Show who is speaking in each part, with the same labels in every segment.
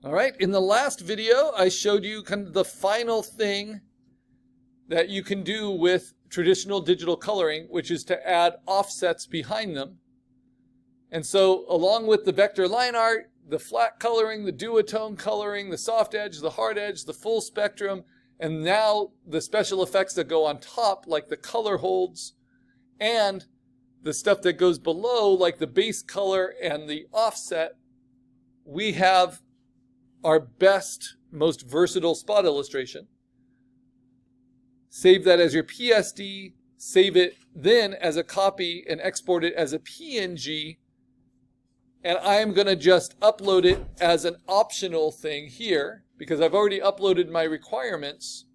Speaker 1: All right, in the last video, I showed you kind of the final thing that you can do with traditional digital coloring, which is to add offsets behind them. And so along with the vector line art, the flat coloring, the duotone coloring, the soft edge, the hard edge, the full spectrum, and now the special effects that go on top, like the color holds, and the stuff that goes below, like the base color and the offset, we have our best, most versatile spot illustration. Save that as your PSD, save it then as a copy and export it as a PNG. And I'm going to just upload it as an optional thing here because I've already uploaded my requirements.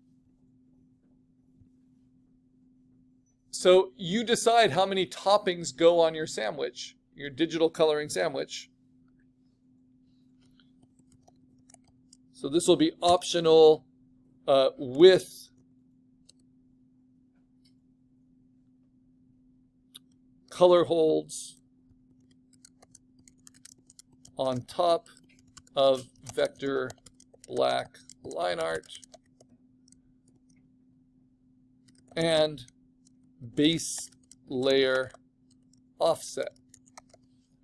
Speaker 1: So you decide how many toppings go on your sandwich, your digital coloring sandwich. So this will be optional with color holds on top of vector black line art and base layer offset,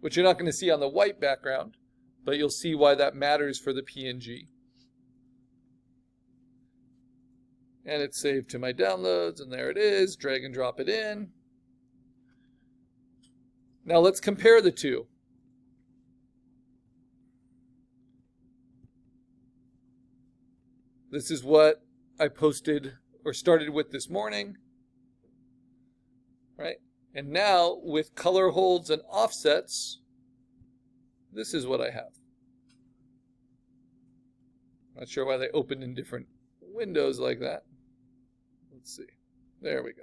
Speaker 1: which you're not going to see on the white background, but you'll see why that matters for the PNG. And it's saved to my downloads, and there it is. Drag and drop it in. Now let's compare the two. This is what I posted or started with this morning, right? And now with color holds and offsets, this is what I have. Not sure why they opened in different windows like that. Let's see. There we go.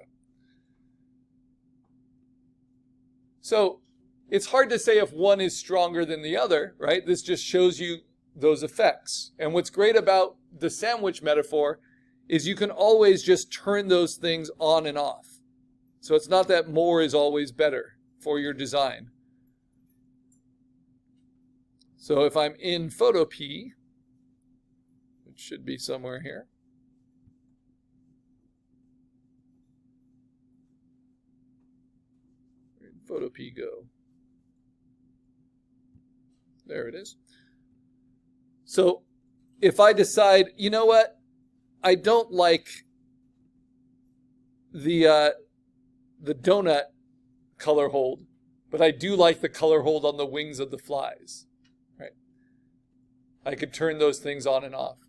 Speaker 1: So it's hard to say if one is stronger than the other, right? This just shows you those effects. And what's great about the sandwich metaphor is you can always just turn those things on and off. So it's not that more is always better for your design. So if I'm in Photo P, which should be somewhere here, where did Photo P go? There it is. So if I decide, you know what, I don't like the donut color hold, but I do like the color hold on the wings of the flies, right? I could turn those things on and off.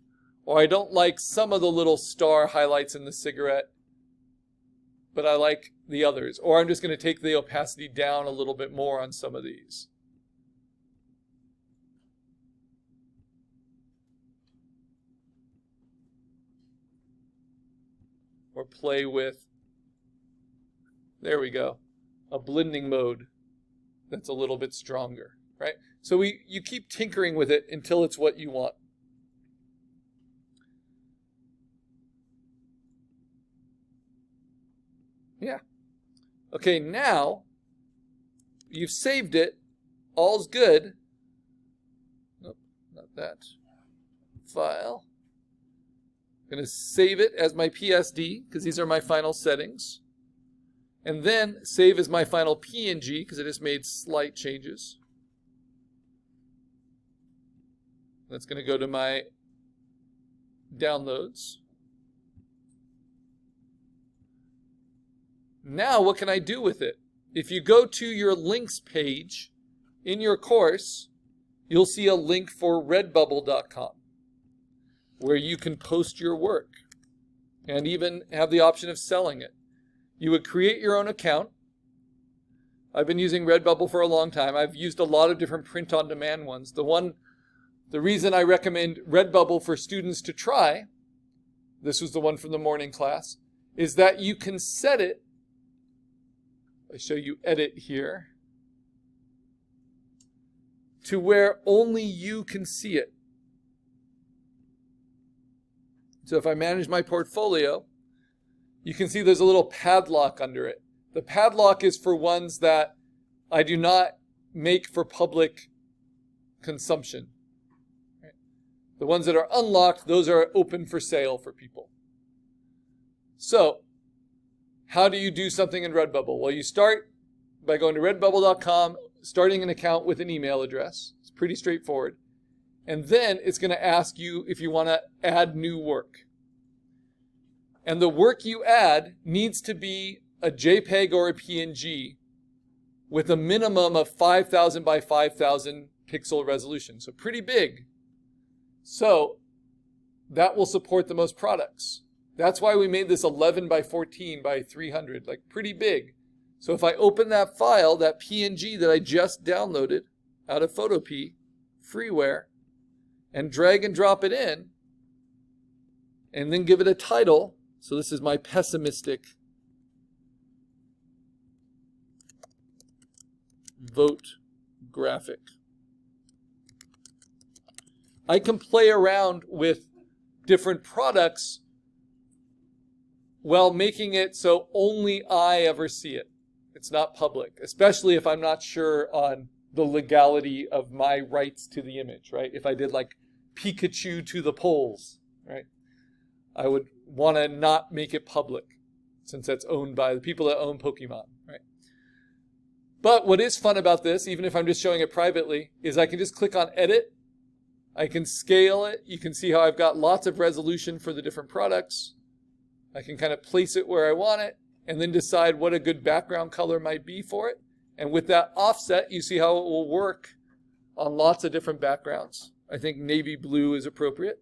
Speaker 1: Or I don't like some of the little star highlights in the cigarette, but I like the others. Or I'm just going to take the opacity down a little bit more on some of these. Or play with, there we go, a blending mode that's a little bit stronger, right? So you keep tinkering with it until it's what you want. Yeah. Okay, now you've saved it. All's good. Nope, not that. File. I'm going to save it as my PSD because these are my final settings. And then save as my final PNG because I just made slight changes. That's going to go to my downloads. Now what can I do with it? If you go to your links page in your course, you'll see a link for redbubble.com where you can post your work and even have the option of selling it. You would create your own account. I've been using Redbubble for a long time. I've used a lot of different print-on-demand ones. The reason I recommend Redbubble for students to try, this was the one from the morning class, is that you can set it. I show you edit here, to where only you can see it. So if I manage my portfolio, you can see there's a little padlock under it. The padlock is for ones that I do not make for public consumption. Right? The ones that are unlocked, those are open for sale for people. So, how do you do something in Redbubble? Well, you start by going to redbubble.com, starting an account with an email address. It's pretty straightforward. And then it's going to ask you if you want to add new work. And the work you add needs to be a JPEG or a PNG with a minimum of 5,000 by 5,000 pixel resolution. So pretty big. So that will support the most products. That's why we made this 11 by 14 by 300, like pretty big. So if I open that file, that PNG that I just downloaded out of Photopea, freeware, and drag and drop it in, and then give it a title. So this is my pessimistic vote graphic. I can play around with different products while making it so only I ever see it. It's not public, especially if I'm not sure on the legality of my rights to the image, right? If I did like Pikachu to the polls, right? I would want to not make it public since that's owned by the people that own Pokemon, right? But what is fun about this, even if I'm just showing it privately, is I can just click on edit. I can scale it. You can see how I've got lots of resolution for the different products. I can kind of place it where I want it and then decide what a good background color might be for it. And with that offset, you see how it will work on lots of different backgrounds. I think navy blue is appropriate.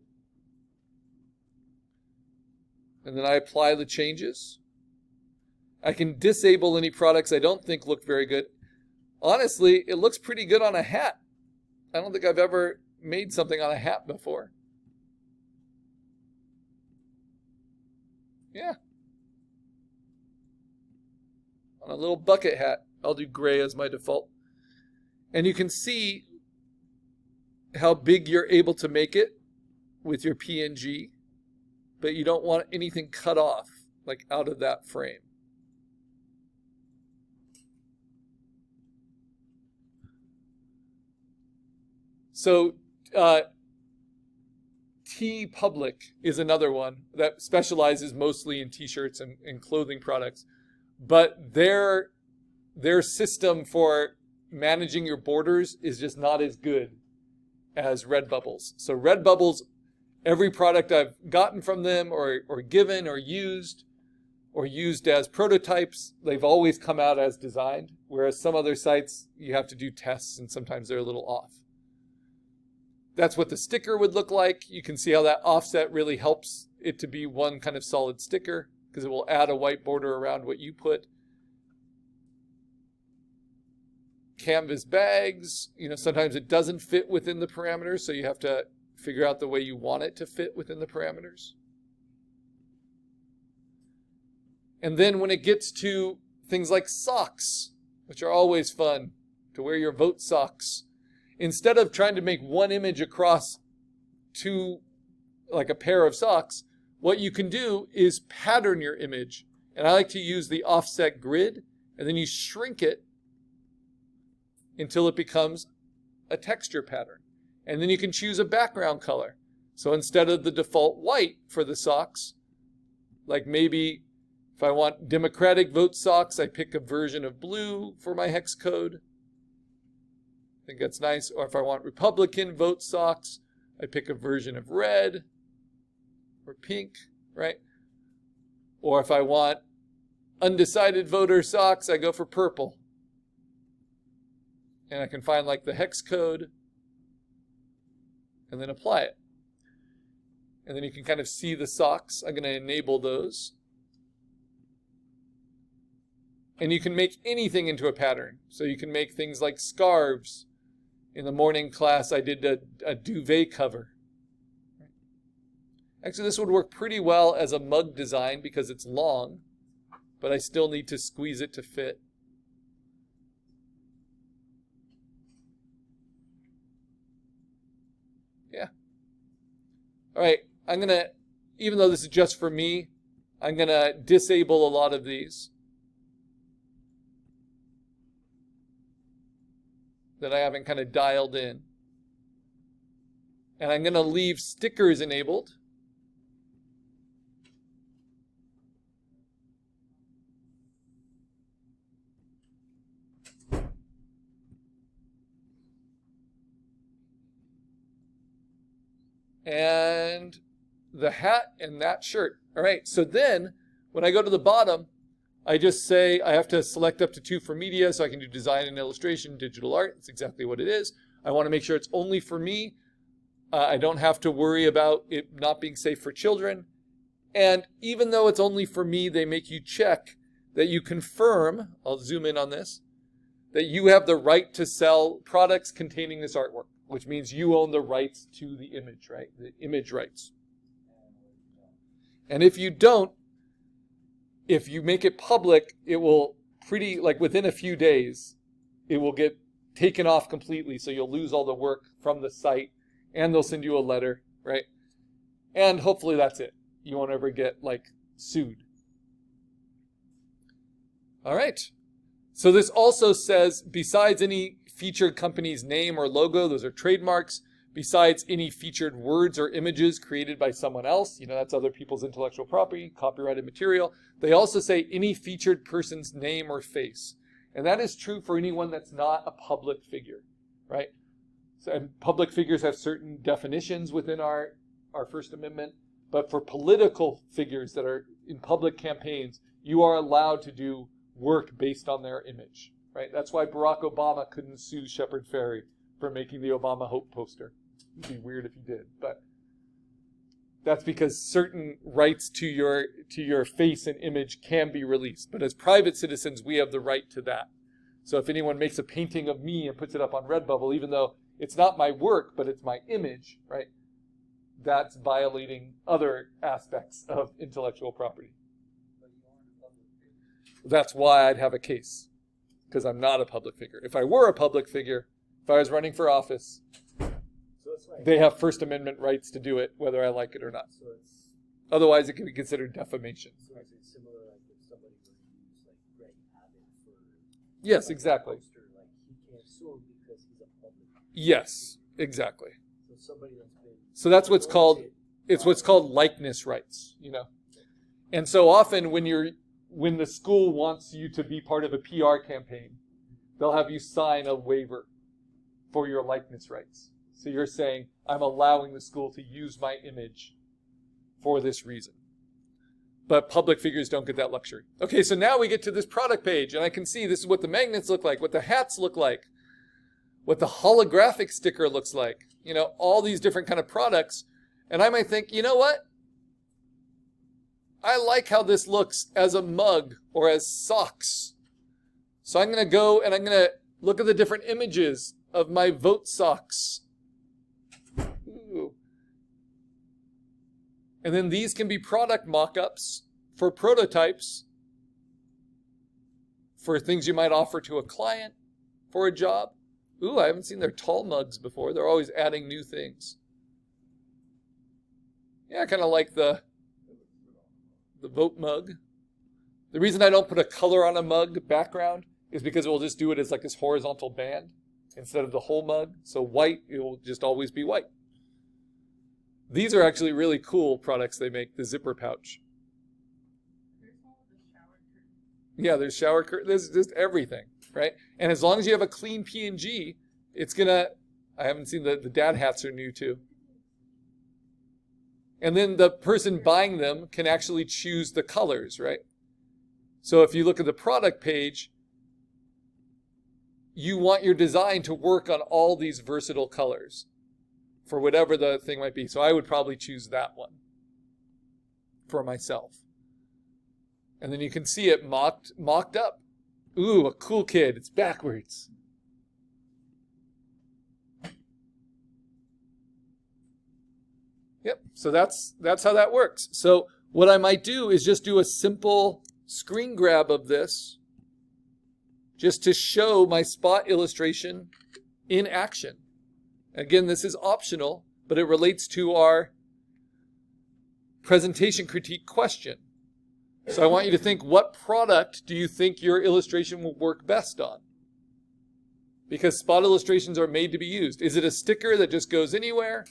Speaker 1: And then I apply the changes. I can disable any products I don't think look very good. Honestly, it looks pretty good on a hat. I don't think I've ever made something on a hat before. Yeah. On a little bucket hat. I'll do gray as my default. And you can see how big you're able to make it with your PNG, but you don't want anything cut off, like out of that frame. So TeePublic is another one that specializes mostly in t-shirts and clothing products. But their system for managing your borders is just not as good as Redbubble's. So Redbubble's, every product I've gotten from them or given or used as prototypes, they've always come out as designed. Whereas some other sites, you have to do tests and sometimes they're a little off. That's what the sticker would look like. You can see how that offset really helps it to be one kind of solid sticker because it will add a white border around what you put. Canvas bags, sometimes it doesn't fit within the parameters, so you have to figure out the way you want it to fit within the parameters. And then when it gets to things like socks, which are always fun, to wear your vote socks, instead of trying to make one image across two, like a pair of socks, what you can do is pattern your image. And I like to use the offset grid, and then you shrink it until it becomes a texture pattern. And then you can choose a background color. So instead of the default white for the socks, like maybe if I want Democratic vote socks, I pick a version of blue for my hex code. I think that's nice. Or if I want Republican vote socks, I pick a version of red or pink, right? Or if I want undecided voter socks, I go for purple. And I can find like the hex code and then apply it. And then you can kind of see the socks. I'm going to enable those. And you can make anything into a pattern. So you can make things like scarves. In the morning class, I did a duvet cover. Actually, this would work pretty well as a mug design because it's long, but I still need to squeeze it to fit. Yeah. All right, I'm going to, even though this is just for me, I'm going to disable a lot of these that I haven't kind of dialed in. And I'm going to leave stickers enabled. And the hat and that shirt. All right, so then when I go to the bottom, I just say I have to select up to 2 for media, so I can do design and illustration, digital art. That's exactly what it is. I want to make sure it's only for me. I don't have to worry about it not being safe for children. And even though it's only for me, they make you check that you confirm, I'll zoom in on this, that you have the right to sell products containing this artwork, which means you own the rights to the image, right? The image rights. And if you don't, if you make it public, it will within a few days, it will get taken off completely. So you'll lose all the work from the site and they'll send you a letter, right? And hopefully that's it. You won't ever get sued. All right. So this also says, besides any featured company's name or logo, those are trademarks, besides any featured words or images created by someone else, that's other people's intellectual property, copyrighted material. They also say any featured person's name or face. And that is true for anyone that's not a public figure, right? So, and public figures have certain definitions within our First Amendment, but for political figures that are in public campaigns, you are allowed to do work based on their image, right? That's why Barack Obama couldn't sue Shepard Fairey for making the Obama Hope poster. It'd be weird if he did, but that's because certain rights to your face and image can be released. But as private citizens, we have the right to that. So if anyone makes a painting of me and puts it up on Redbubble, even though it's not my work, but it's my image, right? That's violating other aspects of intellectual property. That's why I'd have a case, because I'm not a public figure. If I were a public figure, if I was running for office, they have First Amendment rights to do it, whether I like it or not.
Speaker 2: So
Speaker 1: Otherwise, it can be considered defamation.
Speaker 2: So is it similar if somebody were to use Greg Abbott for
Speaker 1: Yes, exactly.
Speaker 2: poster, he can't sue him because he's a public.
Speaker 1: Yes, exactly.
Speaker 2: So somebody that's been.
Speaker 1: So that's what's called, it's what's called likeness rights, And so often when the school wants you to be part of a PR campaign, they'll have you sign a waiver for your likeness rights. So you're saying, I'm allowing the school to use my image for this reason. But public figures don't get that luxury. Okay, so now we get to this product page, and I can see this is what the magnets look like, what the hats look like, what the holographic sticker looks like, all these different kind of products. And I might think, you know what? I like how this looks as a mug or as socks. So I'm going to go and I'm going to look at the different images of my vote socks. Ooh. And then these can be product mock-ups for prototypes, for things you might offer to a client for a job. Ooh, I haven't seen their tall mugs before. They're always adding new things. Yeah, I kind of like the vote mug. The reason I don't put a color on a mug background is because it will just do it as this horizontal band instead of the whole mug. So white, it will just always be white. These are actually really cool products they make, the zipper pouch.
Speaker 3: There's all the shower curtains.
Speaker 1: Yeah, there's shower curtains, there's just everything, right? And as long as you have a clean PNG, it's gonna, I haven't seen the dad hats are new too. And then the person buying them can actually choose the colors, right? So if you look at the product page, you want your design to work on all these versatile colors for whatever the thing might be. So I would probably choose that one for myself. And then you can see it mocked up. Ooh, a cool kid. It's backwards. Yep, so that's how that works. So what I might do is just do a simple screen grab of this just to show my spot illustration in action. Again, this is optional, but it relates to our presentation critique question. So I want you to think, what product do you think your illustration will work best on? Because spot illustrations are made to be used. Is it a sticker that just goes anywhere?